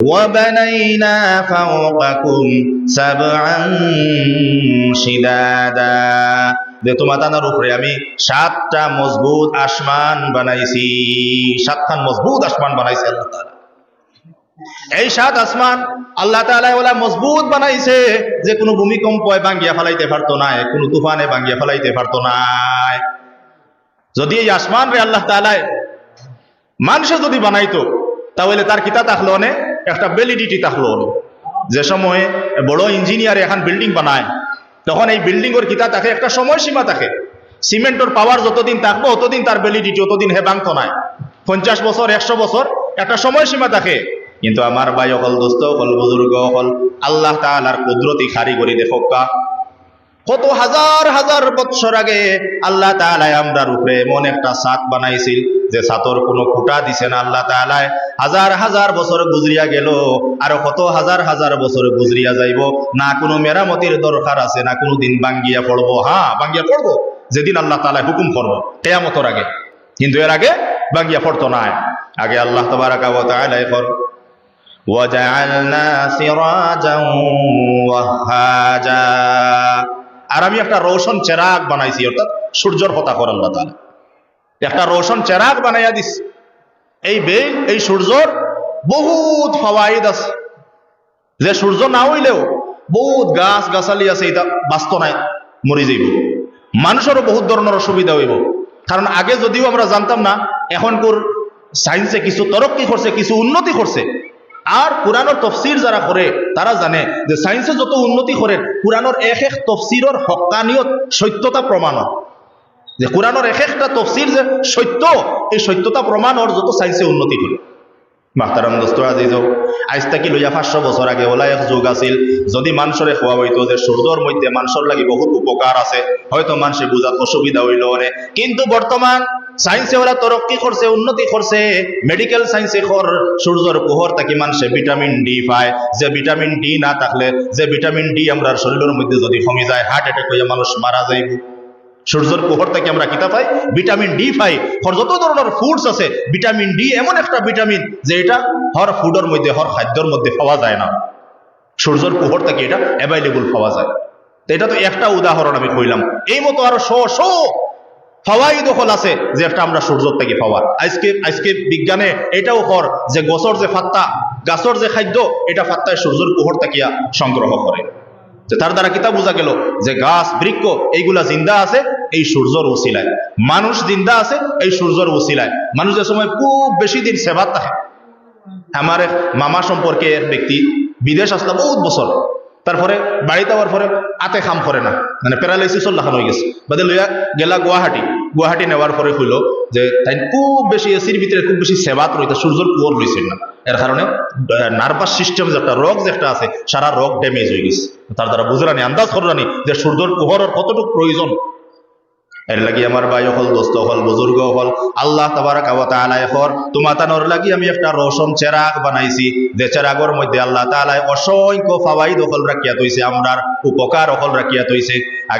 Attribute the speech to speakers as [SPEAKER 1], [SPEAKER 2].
[SPEAKER 1] وبنينا فوقكم سبعا شدادا যে তোমাদের উপরে আমি 7টা মজবুত আসমান বানাইছি। 7খান মজবুত আসমান বানাইছে আল্লাহ তাআলা। এই 7 আসমান আল্লাহ তাআলা ওলা মজবুত বানাইছে যে কোনো ভূমিকম্পে ভাঙিয়া ফেলাইতে পারতো না, কোনো তুফানে ভাঙিয়া ফেলাইতে পারতো না। যদি এই আসমান রে আল্লাহ তাআলা মানুষে যদি বানাইতো তাহলে তার কিতা থাকলো অনেক একটা ভ্যালিডিটি থাকলো অনেক। যে সময়ে বড় ইঞ্জিনিয়ার এখন বিল্ডিং বানায় তখন এই বিল্ডিং এর কিতা থাকে একটা সময়সীমা থাকে। সিমেন্টের পাওয়ার যতদিন থাকবো ততদিন তার ভ্যালিডিটি, ততদিন হে ভাঙতো না। 50 বছর 100 বছর একটা সময়সীমা থাকে। কিন্তু আমার ভাই হল, দোস্ত হল, বুজুর্গ হল, আল্লাহ তাআলার কুদরতি কারিগরি দেখো কত হাজার হাজার বছর আগে আল্লাহ তাআলা আমরার উপরে এমন একটা ছাদ বানাইছিল যে ছাতর কোনো খুঁটা দিছে না আল্লাহ তাআলা। হাজার হাজার বছর গুজরিয়া গেল, আর কত হাজার হাজার বছর গুজরিয়া যাইব, না কোনো মেরামতির দরকার আছে, না কোনো দিন ভাঙ্গিয়া পড়বো। হ্যাঁ, ভাঙ্গিয়া পড়বো যেদিন আল্লাহ তাআলা হুকুম করবো, কিয়ামতের আগে। কিন্তু এর আগে ভাঙ্গিয়া পড়তো না। আগে আল্লাহ তাবারাকা ওয়া তাআলা এখন ওয়াজআলনা সিরাজান ওয়াহাজা, আর আমি একটা রোশন চেরাগ বানাইছি, অর্থাৎ সূর্যের কথা কর আল্লাহ তাআলা একটা রোশন চেরাগ বানাইয়া দিস। এই সূর্যর বহুত ফাওয়াইদ আছে, যে সূর্য না হইলেও বহুত গাছ গাছালি আছে, এটা বাঁচত নাই, মরি যাইব। মানুষেরও বহুত ধরনের অসুবিধা হইব। কারণ আগে যদিও আমরা জানতাম না, এখনকার সায়েন্সে কিছু তরক্কি করছে, কিছু উন্নতি করছে। আর কুরআনের তফসির যারা করে তারা জানে যে সায়েন্সে যত উন্নতি করে কুরআনের এক এক তফসিরের হক্কানিয়ত, সত্যতা প্রমাণ, যে কুরআনের এক একটা তফসির যে সত্য, এই সত্যতা প্রমাণর যত সায়েন্সে উন্নতি করে। মাহতারাম দোস্ত আজিজ, আজ থেকে লইয়া 500 বছর আগে ওলা এক যুগ আছিল, যদি মানুষের খোয়া হইতো যে সূর্যের মধ্যে মানুষের লাগি বহুত উপকার আছে, হয়তো মানুষে বুঝার অসুবিধা হইল অনেক। কিন্তু বর্তমান সায়েন্সে ওরা তরক্কি করছে, উন্নতি করছে। মেডিকেল সায়েন্সে সূর্যের পোহর থেকে মানুষে ভিটামিন ডি পায়, যে ভিটামিন ডি না থাকলে, যে ভিটামিন ডি আমরা শরীরের মধ্যে যদি কমে যায়, হার্ট অ্যাটাক হইয়া মানুষ মারা যাইব। সূর্যের পোহর থেকে আমরা কিতা পাই? ভিটামিন ডি পাই। যত ধরনের ফুডস আছে, ভিটামিন ডি এমন একটা ভিটামিন যে এটা হর ফুডের মধ্যে, হর খাদ্যের মধ্যে পাওয়া যায় না। সূর্যের পোহর থেকে এটা অ্যাভেলেবল পাওয়া যায়। তো এটা তো একটা উদাহরণ আমি কইলাম। এই মতো আরো শ ফাওয়াইদ হল আছে যে একটা আমরা সূর্যের থেকে পাওয়ার। আজকে বিজ্ঞানে এটাও কর যে গছর যে ফাত্তা, গাছর যে খাদ্য, এটা ফাত্তায় সূর্যের পোহর থেকে সংগ্রহ করে। তার দ্বারা কিতা বোঝা গেল যে গাছ বৃক্ষ এইগুলা জিন্দা আছে এই সূর্যের ওসিলায়, মানুষ জিন্দা আছে এই সূর্যের ওসিলায়। মানুষ যে সময় খুব বেশি দিন সেবাত থাকে। আমার এক মামা সম্পর্কে এক ব্যক্তি বিদেশ আসলো বহুত বছর, তারপরে বাড়িতে আবার পরে আতে খাম করে না, মানে প্যারালাইসিসর লাখান হয়ে গেছে। বাদে লইয়া গেলা গুয়াহাটি নেওয়ার পরে হইল যে তাই খুব বেশি এসির ভিতরে খুব বেশি সেবাত রইতে সূর্যের কুয়োর রয়েছে না, এর কারণে নার্ভাস সিস্টেম যে একটা রোগ যে একটা আছে, সারা রোগ ড্যামেজ হয়ে গেছে। তার দ্বারা বুঝরানি, আন্দাজ কররানি যে সূর্যের কুহরের কতটুকু প্রয়োজন। এর লাগি আমার ভাই হল, দোস্ত হল, বুজুর্গ হল, আল্লাহ তাবারাকা ওয়া তাআলা এখন তোমাতানোর লাগি আমি একটা রোশন চেরাগ বানাইছি, যে চেরাগের মধ্যে আল্লাহ তাআলা অসংখ্য ফাওয়াইদ হল রাখিয়া তৈছে, আমরার উপকার হল রাখিয়া তৈছে।